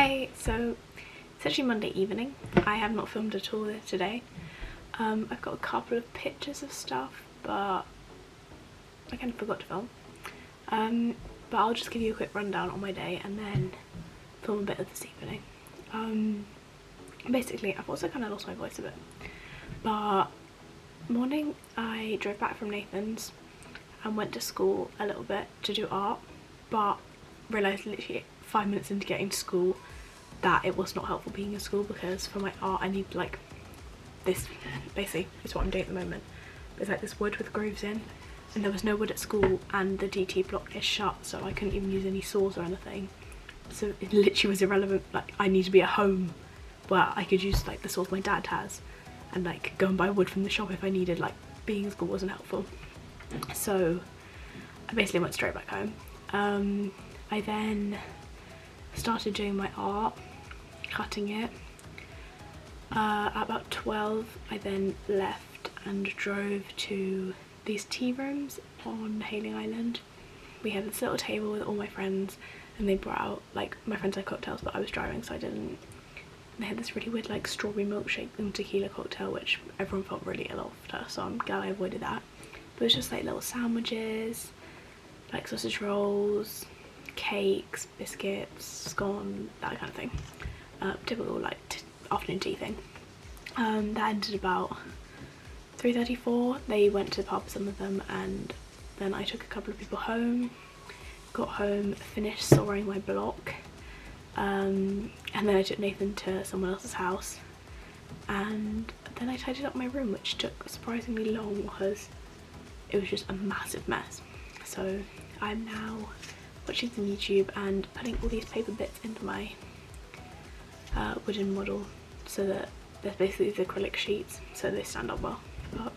Hey, so it's actually Monday evening. I have not filmed at all today. I've got a couple of pictures of stuff, but I kind of forgot to film. But I'll just give you a quick rundown on my day and then film a bit of this evening. Basically, I've also kind of lost my voice a bit. But morning, I drove back from Nathan's and went to school a little bit to do art, but realised literally 5 minutes into getting to school that it was not helpful being in school, because for my art I need like this, basically is what I'm doing at the moment. It's like this wood with grooves in, and there was no wood at school and the DT block is shut, so I couldn't even use any saws or anything, so it literally was irrelevant. Like, I need to be at home where I could use like the saws my dad has and like go and buy wood from the shop if I needed. Like, being in school wasn't helpful, so I basically went straight back home. I then started doing my art, cutting it. At about 12 I then left and drove to these tea rooms on Hailing Island. We had this little table with all my friends and they brought out, like, my friends had cocktails but I was driving so I didn't. They had this really weird like strawberry milkshake and tequila cocktail which everyone felt really ill after, so I'm glad I avoided that. But it was just like little sandwiches, like sausage rolls, cakes, biscuits, scone, that kind of thing. Typical like afternoon tea thing. That ended about 3:34. They went to the pub, some of them, and then I took a couple of people home. Got home, finished sawing my block, and then I took Nathan to someone else's house, and then I tidied up my room, which took surprisingly long because it was just a massive mess. So I'm now watching some YouTube and putting all these paper bits into my wooden model so that there's basically these acrylic sheets so they stand up well. But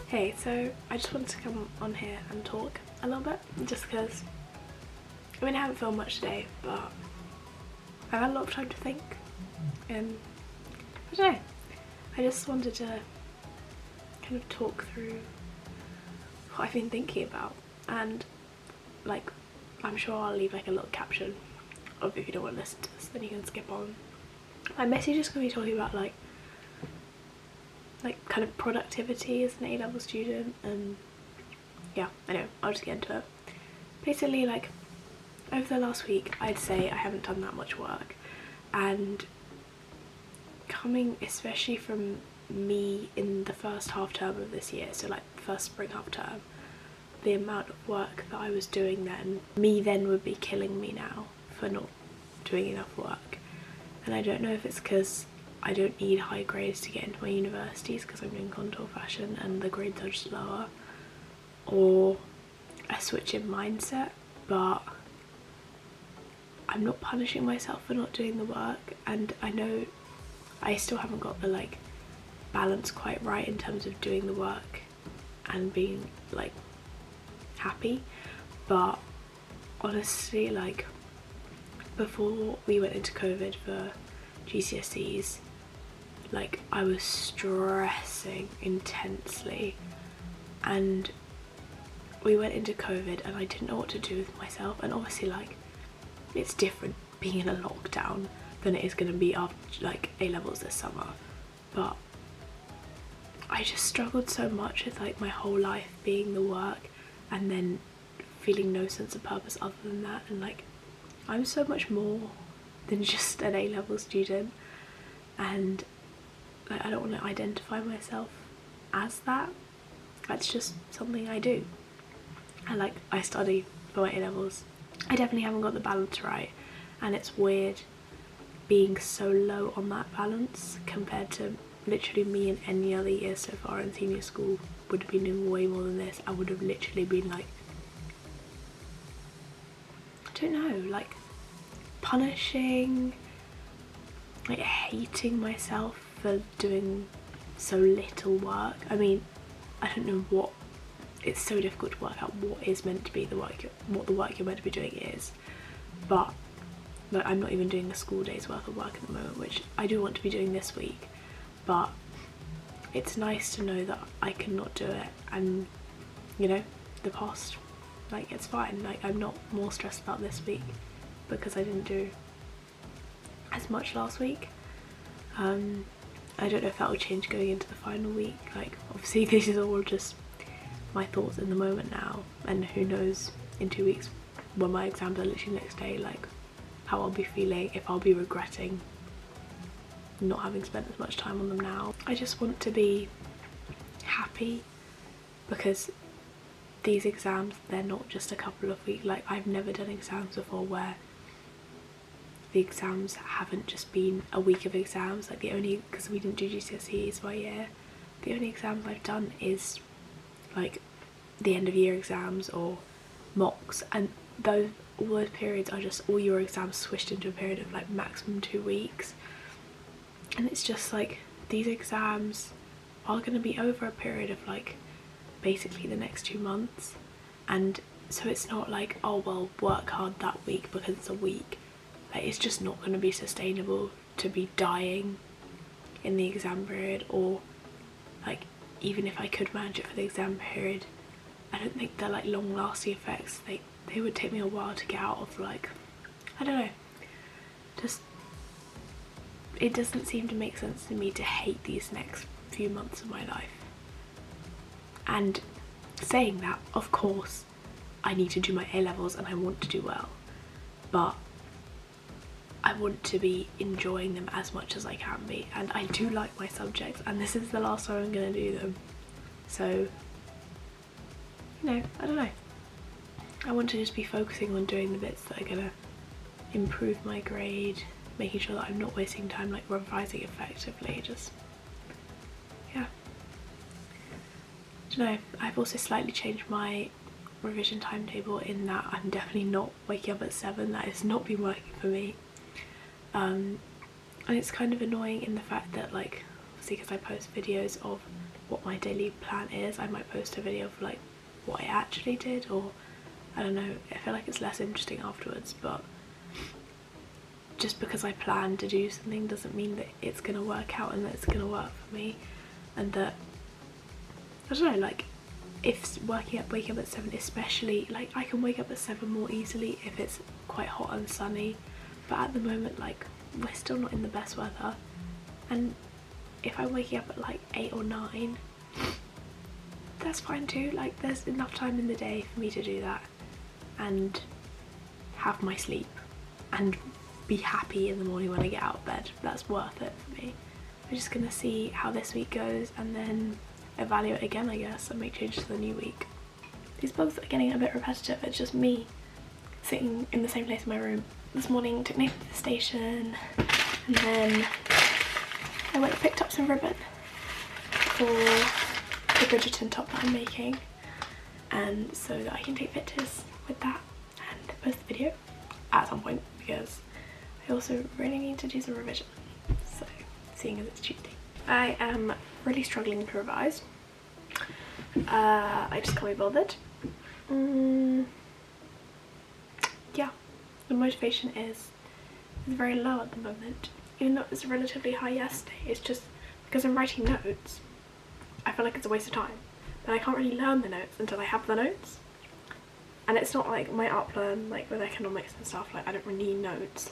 hey, so I just wanted to come on here and talk a little bit, just because I mean I haven't filmed much today but I've had a lot of time to think, and I don't know, I just wanted to kind of talk through what I've been thinking about, and like I'm sure I'll leave like a little caption of, if you don't want to listen to this then you can skip on. My message is going to be talking about like kind of productivity as an A-level student, and yeah, anyway, I'll just get into it. Basically, like, over the last week I'd say I haven't done that much work, and coming especially from me in the first half term of this year, so like first spring half term, the amount of work that I was doing then would be killing me now for not doing enough work. And I don't know if it's because I don't need high grades to get into my universities because I'm doing contour fashion and the grades are just lower, or a switch in mindset, but I'm not punishing myself for not doing the work, and I know I still haven't got the like balance quite right in terms of doing the work and being like happy. But honestly, like, before we went into COVID for GCSEs, like I was stressing intensely, and we went into COVID and I didn't know what to do with myself. And obviously, like, it's different being in a lockdown than it is going to be after like A-levels this summer, but I just struggled so much with like my whole life being the work and then feeling no sense of purpose other than that. And like, I'm so much more than just an A-level student, and like I don't want to identify myself as that. That's just something I do, and like I study for my A-levels. I definitely haven't got the balance right, and it's weird being so low on that balance compared to literally me in any other year so far in senior school would have been doing way more than this. I would have literally been like, I don't know, like punishing, like hating myself for doing so little work. I mean, I don't know what, it's so difficult to work out what is meant to be the work, what the work you're meant to be doing is, but like I'm not even doing a school day's worth of work at the moment, which I do want to be doing this week, but it's nice to know that I cannot do it, and you know, the past, like, it's fine. Like, I'm not more stressed about this week because I didn't do as much last week. I don't know if that will change going into the final week. Like, obviously this is all just my thoughts in the moment now, and who knows in 2 weeks when my exams are literally next day, like how I'll be feeling, if I'll be regretting not having spent as much time on them now. I just want to be happy because these exams, they're not just a couple of weeks. Like, I've never done exams before where the exams haven't just been a week of exams. Like, the only, because we didn't do GCSEs by year, the only exams I've done is like the end of year exams or mocks, and all those periods are just all your exams swished into a period of like maximum 2 weeks. And it's just like, these exams are going to be over a period of like basically the next 2 months, and so it's not like, oh well, work hard that week because it's a week. Like, it's just not going to be sustainable to be dying in the exam period, or like, even if I could manage it for the exam period, I don't think they're like long lasting effects. They would take me a while to get out of. Like, I don't know, just it doesn't seem to make sense to me to hate these next few months of my life. And saying that, of course I need to do my A-levels and I want to do well, but I want to be enjoying them as much as I can be, and I do like my subjects, and this is the last time I'm going to do them. So, you know, I don't know, I want to just be focusing on doing the bits that are going to improve my grade, making sure that I'm not wasting time like revising effectively. Just, yeah, I don't know. I've also slightly changed my revision timetable in that I'm definitely not waking up at 7. That has not been working for me. And it's kind of annoying in the fact that, like, obviously because I post videos of what my daily plan is, I might post a video of like what I actually did, or I don't know, I feel like it's less interesting afterwards. But just because I plan to do something doesn't mean that it's gonna work out and that it's gonna work for me, and that, I don't know, like, if waking up at 7, especially, like, I can wake up at 7 more easily if it's quite hot and sunny, but at the moment, like, we're still not in the best weather, and if I'm waking up at like 8 or 9, that's fine too. Like, there's enough time in the day for me to do that and have my sleep and be happy in the morning when I get out of bed. That's worth it for me. I'm just gonna see how this week goes and then evaluate again, I guess, and make changes to the new week. These bugs are getting a bit repetitive. It's just me sitting in the same place in my room. This morning took Nathan to the station, and then I went and picked up some ribbon for the Bridgerton top that I'm making, and so that I can take pictures with that and post the video at some point, because I also really need to do some revision, so seeing as it's Tuesday. I am really struggling to revise. I just can't be bothered. Yeah, the motivation is very low at the moment, even though it was relatively high yesterday. It's just because I'm writing notes, I feel like it's a waste of time, but I can't really learn the notes until I have the notes. And it's not like my uplearn, like with economics and stuff, like I don't really need notes.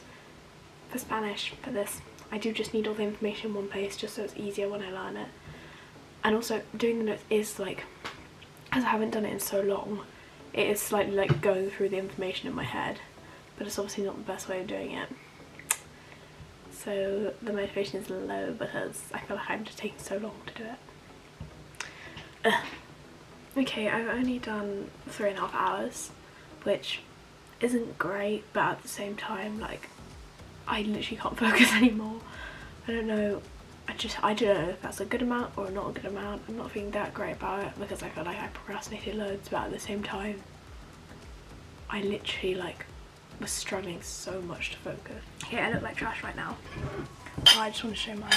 For Spanish, for this, I do just need all the information in one place, just so it's easier when I learn it. And also doing the notes is like, as I haven't done it in so long, it is slightly like going through the information in my head, but it's obviously not the best way of doing it. So the motivation is low because I feel like I'm just taking so long to do it. Okay, I've only done 3.5 hours, which isn't great, but at the same time, like, I literally can't focus anymore. I don't know, I don't know if that's a good amount or not a good amount. I'm not feeling that great about it because I feel like I procrastinated loads, but at the same time, I literally like was struggling so much to focus. Okay, I look like trash right now. So I just want to show my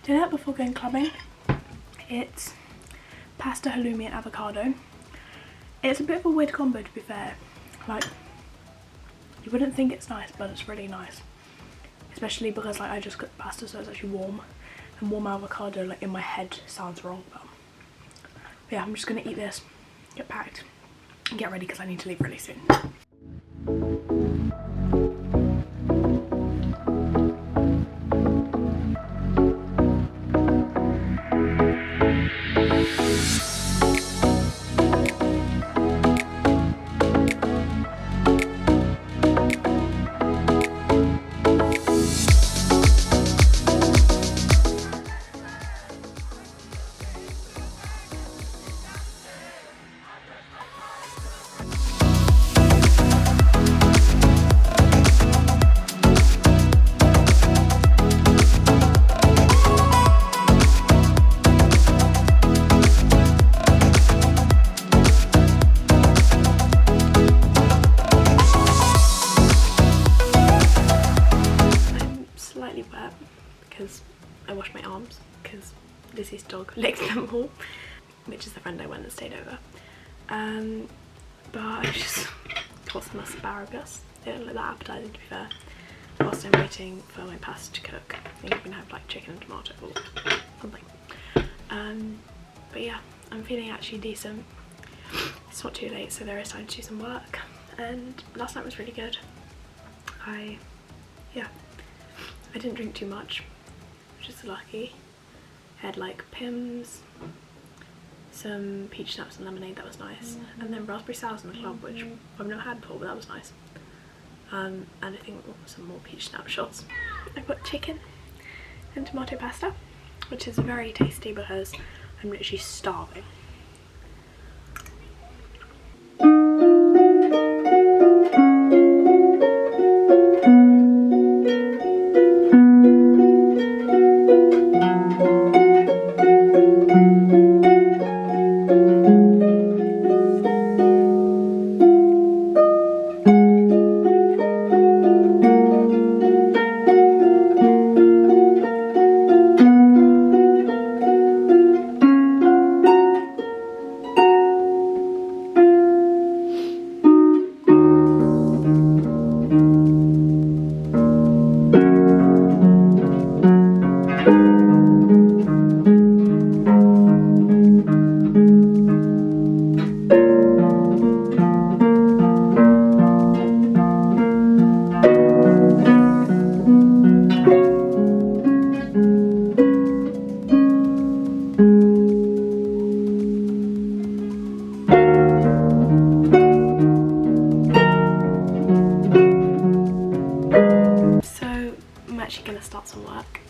dinner before going clubbing. It's pasta, halloumi and avocado. It's a bit of a weird combo, to be fair. Like, you wouldn't think it's nice, but it's really nice. Especially because like I just cooked pasta, so it's actually warm. and warm avocado like in my head sounds wrong, but yeah, I'm just gonna eat this, get packed, and get ready because I need to leave really soon. Wet because I washed my arms because Lizzie's dog licked them all, which is the friend I went and stayed over. But I just got some asparagus. They don't look that appetizing, to be fair, whilst I'm waiting for my pasta to cook. I think I'm gonna have like chicken and tomato or something. But yeah, I'm feeling actually decent. It's not too late, so there is time to do some work, and last night was really good. I didn't drink too much, which is lucky. I had like Pimm's, some peach schnapps and lemonade, that was nice, and then raspberry sours in the club, which I've never had before, but that was nice. And I think some more peach schnapps shots. I've got chicken and tomato pasta, which is very tasty because I'm literally starving. Gonna start some work.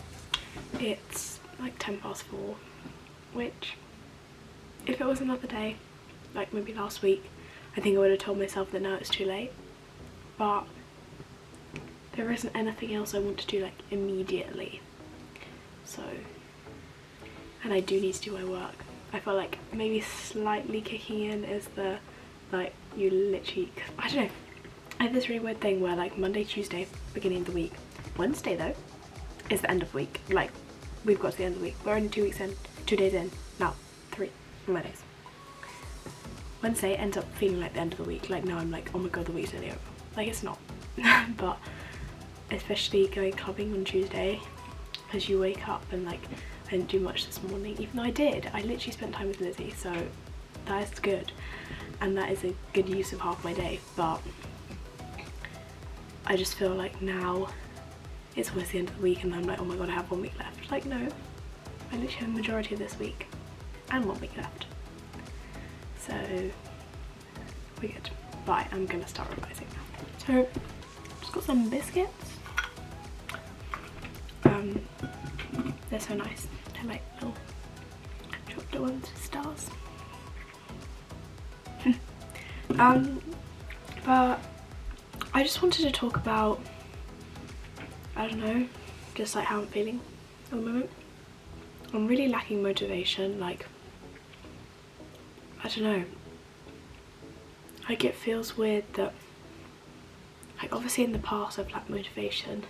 It's like 4:10, which if it was another day, like maybe last week, I think I would have told myself that now it's too late, but there isn't anything else I want to do like immediately, so, and I do need to do my work. I feel like maybe slightly kicking in is the, like, you literally, I don't know, I have this really weird thing where like Monday, Tuesday, beginning of the week. Wednesday though is the end of the week. Like, we've got to the end of the week. We're only 2 weeks in, 2 days in, now 3 Mondays. Wednesday ends up feeling like the end of the week. Like now I'm like, oh my god, the week's nearly over. Like it's not. But especially going clubbing on Tuesday, because you wake up and like I didn't do much this morning, even though I did. I literally spent time with Lizzie, so that is good, and that is a good use of half my day. But I just feel like now it's almost the end of the week and I'm like, oh my god, I have 1 week left. Like, no, I literally have the majority of this week and 1 week left, so we're good. But I'm gonna start revising now. So just got some biscuits. They're so nice. They're like little chocolate ones with stars. But I just wanted to talk about, I don't know, just like how I'm feeling at the moment. I'm really lacking motivation. Like, I don't know, like it feels weird that, like, obviously in the past I've lacked motivation,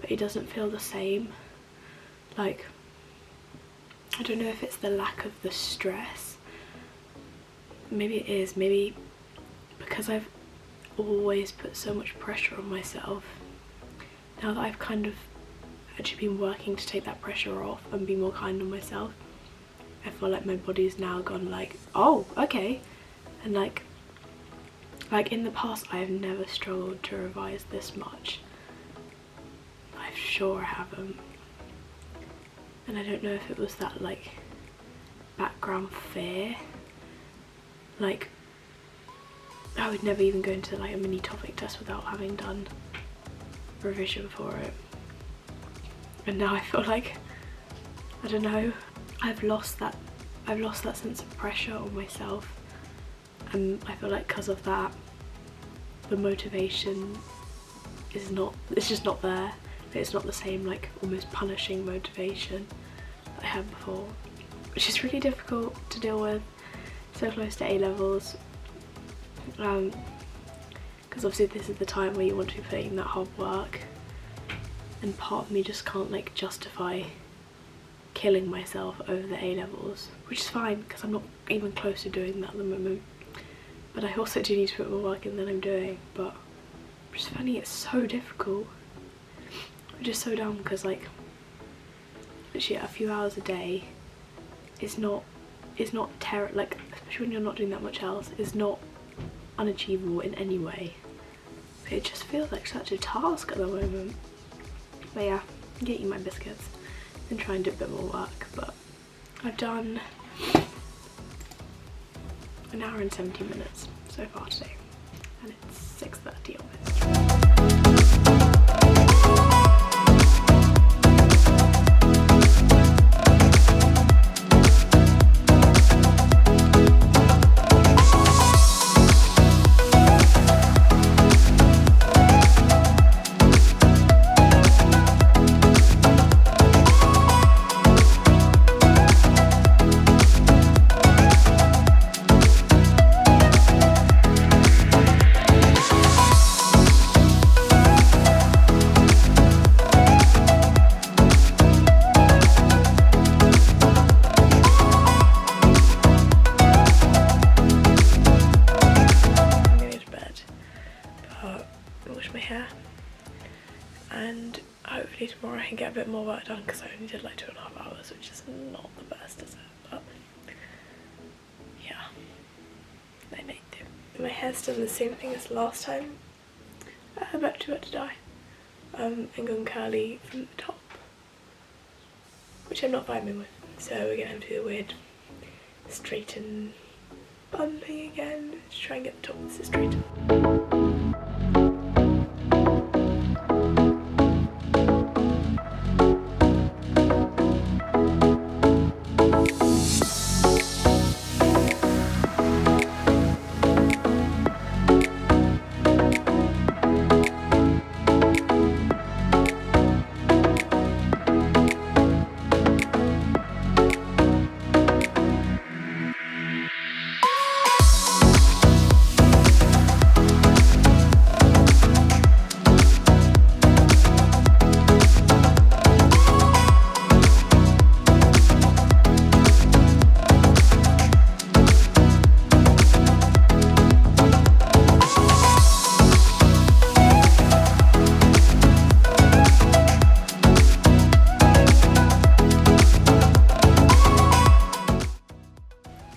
but it doesn't feel the same. Like, I don't know if it's the lack of the stress. Maybe it is, maybe because I've always put so much pressure on myself. Now that I've kind of actually been working to take that pressure off and be more kind on myself. I feel like my body's now gone like, oh, okay. And like in the past I have never struggled to revise this much. I sure haven't. And I don't know if it was that like background fear. Like I would never even go into like a mini topic test without having done revision for it. And now I feel like, I don't know, I've lost that sense of pressure on myself, and I feel like because of that the motivation is not, it's just not there. It's not the same like almost punishing motivation that I had before, which is really difficult to deal with so close to A-levels, because obviously this is the time where you want to be putting in that hard work, and part of me just can't like justify killing myself over the A-levels, which is fine because I'm not even close to doing that at the moment, but I also do need to put more work in than I'm doing. But it's funny, it's so difficult, which is so dumb because like literally a few hours a day is not like, especially when you're not doing that much else, is not unachievable in any way. But it just feels like such a task at the moment. But yeah, I'm getting my biscuits and trying to do a bit more work, but I've done an hour and 17 minutes so far today, and it's 6:30 almost. And hopefully tomorrow I can get a bit more work done because I only did like 2.5 hours, which is not the best, is it? But yeah, I made do. My hair's done the same thing as last time. I'm about to die. And gone curly from the top, which I'm not vibing with. So we're going to do the weird straighten bun thing again to try and get the top of this straighten.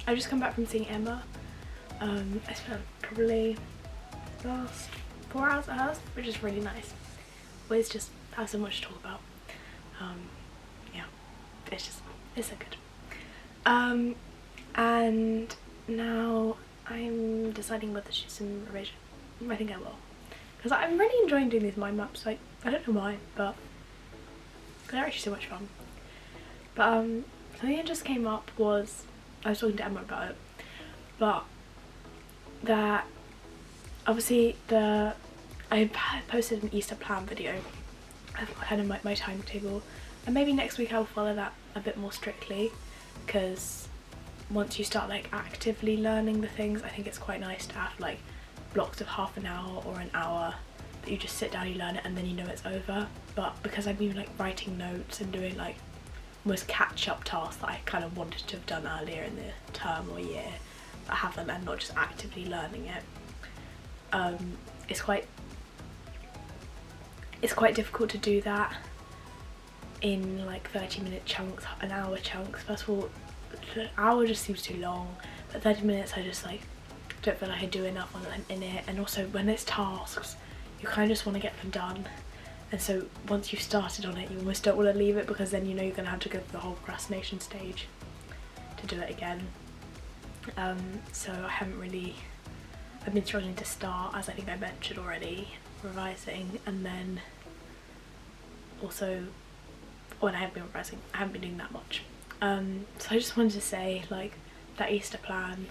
I've just come back from seeing Emma. I spent probably the last 4 hours at hers, which is really nice. Always just have so much to talk about. Yeah, it's so good. And now I'm deciding whether to do some revision. I think I will, because I'm really enjoying doing these mind maps. Like, I don't know why, but they're actually so much fun. But something that just came up was, I was talking to Emma about it, but that obviously I posted an Easter plan video. I've kind of my timetable, and maybe next week I'll follow that a bit more strictly, because once you start like actively learning the things, I think it's quite nice to have like blocks of half an hour or an hour that you just sit down, you learn it, and then you know it's over. But because I've been like writing notes and doing like almost catch-up tasks that I kind of wanted to have done earlier in the term or year, but I haven't, and not just actively learning it, it's quite difficult to do that in like 30-minute chunks, an hour chunks. First of all, an hour just seems too long, but 30 minutes I just like don't feel like I do enough in it. And also when it's tasks, you kind of just want to get them done, and so once you've started on it you almost don't want to leave it, because then you know you're going to have to go through the whole procrastination stage to do it again. So I've been struggling to start, as I think I mentioned already, revising, and then also when I haven't been revising, I haven't been doing that much. So I just wanted to say, like, that Easter plan,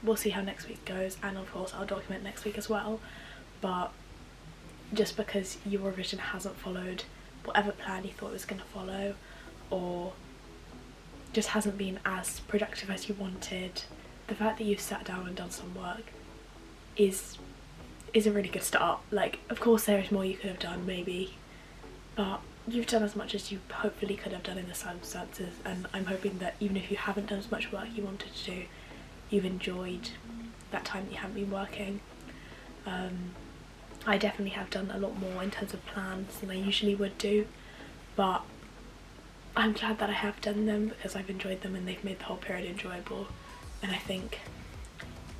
we'll see how next week goes, and of course I'll document next week as well, but just because your revision hasn't followed whatever plan you thought it was going to follow, or just hasn't been as productive as you wanted, the fact that you've sat down and done some work is a really good start. Like, of course there is more you could have done maybe, but you've done as much as you hopefully could have done in the circumstances, and I'm hoping that even if you haven't done as much work you wanted to do, you've enjoyed that time that you haven't been working. I definitely have done a lot more in terms of plans than I usually would do, but I'm glad that I have done them because I've enjoyed them and they've made the whole period enjoyable. And I think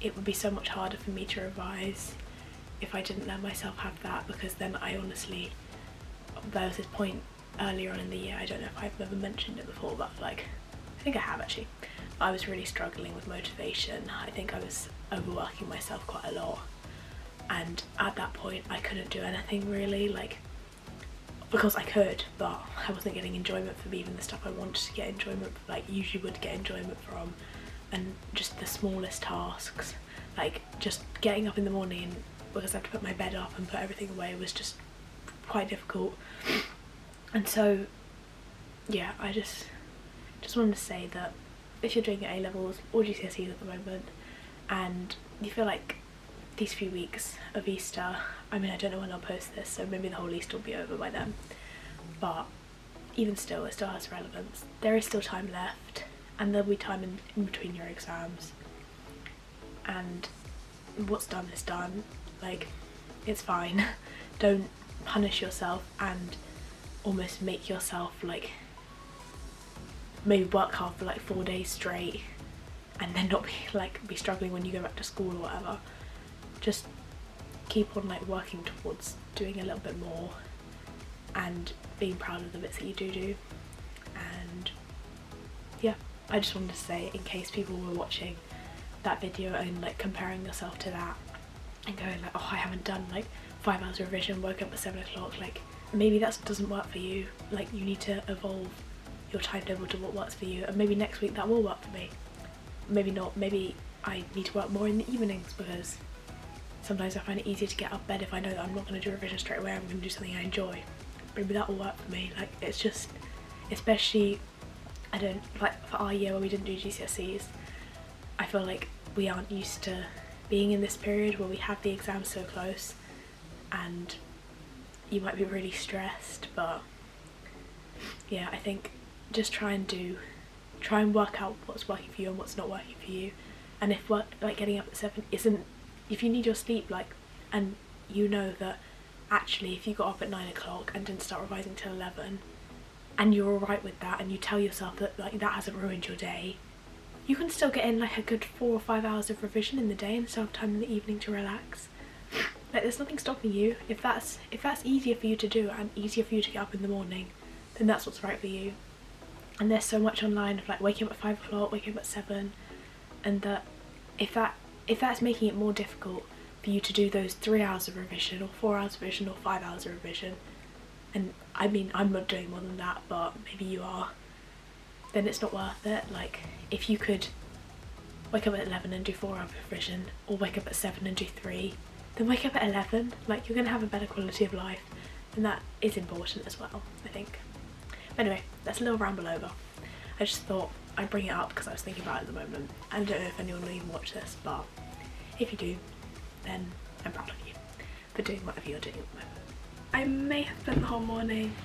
it would be so much harder for me to revise if I didn't let myself have that, because then I honestly, there was this point earlier on in the year, I don't know if I've ever mentioned it before, but like, I think I have actually, I was really struggling with motivation. I think I was overworking myself quite a lot, and at that point I couldn't do anything really, like, because I could, but I wasn't getting enjoyment from even the stuff I wanted to get enjoyment, like usually would get enjoyment from, and just the smallest tasks, like just getting up in the morning because I have to put my bed up and put everything away, was just quite difficult. And so yeah, I just wanted to say that if you're doing your A-levels or GCSEs at the moment and you feel like these few weeks of Easter, I mean I don't know when I'll post this, so maybe the whole Easter will be over by then, but even still it still has relevance. There is still time left, and there'll be time in between your exams, and what's done is done. Like, it's fine. Don't punish yourself and almost make yourself like maybe work hard for like 4 days straight and then not be struggling when you go back to school or whatever. Just keep on like working towards doing a little bit more and being proud of the bits that you do. And yeah, I just wanted to say, in case people were watching that video and like comparing yourself to that and going like, oh, I haven't done like 5 hours of revision, woke up at 7 o'clock, like maybe that doesn't work for you. Like, you need to evolve your timetable to what works for you, and maybe next week that will work for me. Maybe not, maybe I need to work more in the evenings, because sometimes I find it easier to get out of bed if I know that I'm not going to do revision straight away, I'm going to do something I enjoy. Maybe that will work for me. Like, it's just, especially, I don't, like for our year where we didn't do GCSEs, I feel like we aren't used to being in this period where we have the exams so close, and you might be really stressed. But yeah, I think just try and work out what's working for you and what's not working for you. And if work, like getting up at 7 isn't, if you need your sleep, like, and you know that actually if you got up at 9 o'clock and didn't start revising till 11 and you're alright with that, and you tell yourself that like that hasn't ruined your day, you can still get in like a good 4 or 5 hours of revision in the day and still have time in the evening to relax. Like, there's nothing stopping you. If that's easier for you to do and easier for you to get up in the morning, then that's what's right for you. And there's so much online of like waking up at 5 o'clock, waking up at 7, and that if that's making it more difficult for you to do those 3 hours of revision or 4 hours of revision or 5 hours of revision, and I mean I'm not doing more than that, but maybe you are, then it's not worth it. Like, if you could wake up at 11 and do 4 hours of revision, or wake up at 7 and do 3, then wake up at 11. Like, you're gonna have a better quality of life, and that is important as well, I think. Anyway, that's a little ramble over. I just thought I'd bring it up because I was thinking about it at the moment. I don't know if anyone will even watch this, but if you do, then I'm proud of you for doing whatever you're doing at the moment. I may have spent the whole morning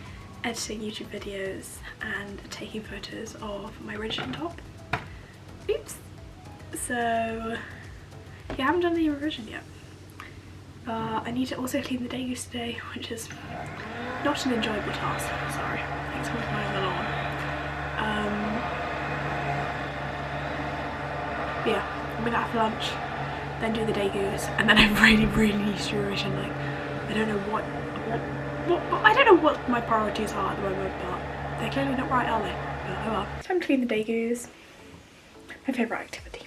editing YouTube videos and taking photos of my revision top. Oops. So yeah, I haven't done any revision yet, but I need to also clean the day goose today, which is not an enjoyable task, sorry. Thanks for mowing the lawn. Yeah, I'm gonna have lunch, then do the day goose, and then I really need to revision. Like, I don't know what I don't know what my priorities are at the moment, but they're clearly not right, are they? But oh well. Time to clean the day goose. My favourite activity.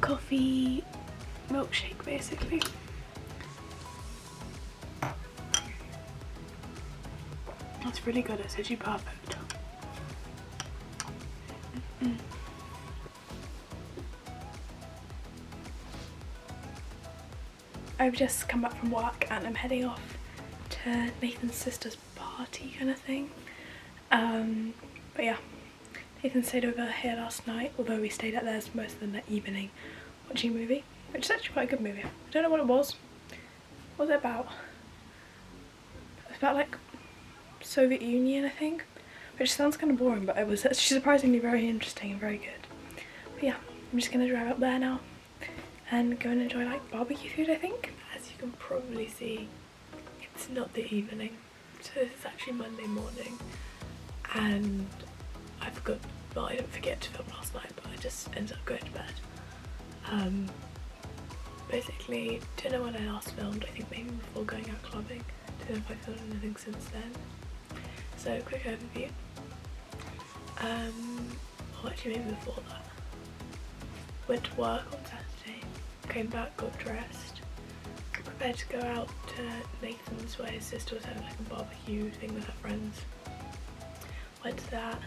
Coffee milkshake basically. That's really good, it's actually perfect. I've just come back from work and I'm heading off to Nathan's sister's party kind of thing. But yeah, Nathan stayed over here last night, although we stayed at theirs most of the evening watching a movie, which is actually quite a good movie. I don't know what it was. What was it about? It was about like Soviet Union, I think, which sounds kind of boring, but it was actually surprisingly very interesting and very good. But yeah, I'm just gonna drive up there now and go and enjoy like barbecue food, I think. As you can probably see, it's not the evening, so this is actually Monday morning, and I forgot, well, I didn't forget to film last night, but I just ended up going to bed. Basically, don't know when I last filmed, I think maybe before going out clubbing. Don't know if I filmed anything since then. So, quick overview. Well, actually maybe before that. Went to work on Saturday, came back, got dressed, prepared to go out to Nathan's where his sister was having like a barbecue thing with her friends. Went to that.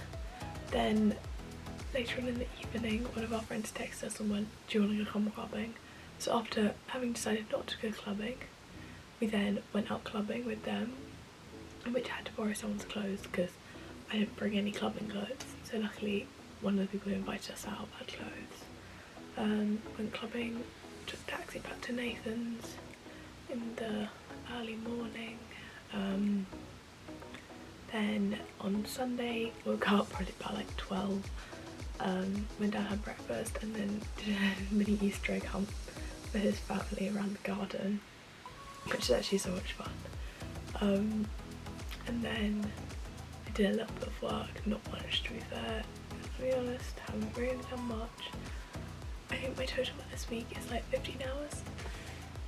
Then later on in the evening, one of our friends texted us and went, "Do you want to go come clubbing?" So after having decided not to go clubbing, we then went out clubbing with them, which had to borrow someone's clothes because I didn't bring any clubbing clothes. So luckily one of the people who invited us out had clothes. Went clubbing, took a taxi back to Nathan's in the early morning. Then on Sunday woke up probably about like 12, went down, had breakfast, and then did a mini Easter egg hunt for his family around the garden, which is actually so much fun. And then I did a little bit of work, not much to be fair, to be honest, haven't really done much. I think my total for this week is like 15 hours,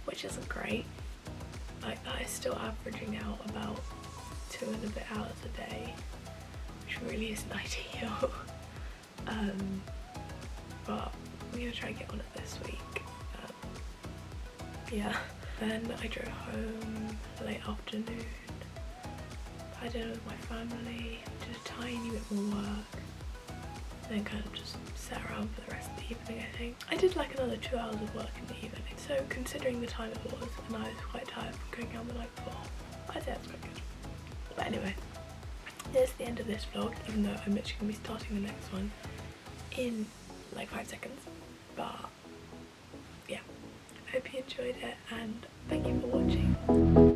which isn't great. Like that is still averaging out about 2 and a bit hours a day, which really isn't ideal. But I'm gonna try and get on it this week. Yeah. Then I drove home late afternoon, had dinner with my family, did a tiny bit more work, then kind of just sat around for the rest of the evening. I think I did like another 2 hours of work in the evening, so considering the time it was and I was quite tired from going out the night before, I'd say that's quite good. But anyway, there's the end of this vlog, even though I'm literally going to be starting the next one in like 5 seconds. But yeah, I hope you enjoyed it and thank you for watching.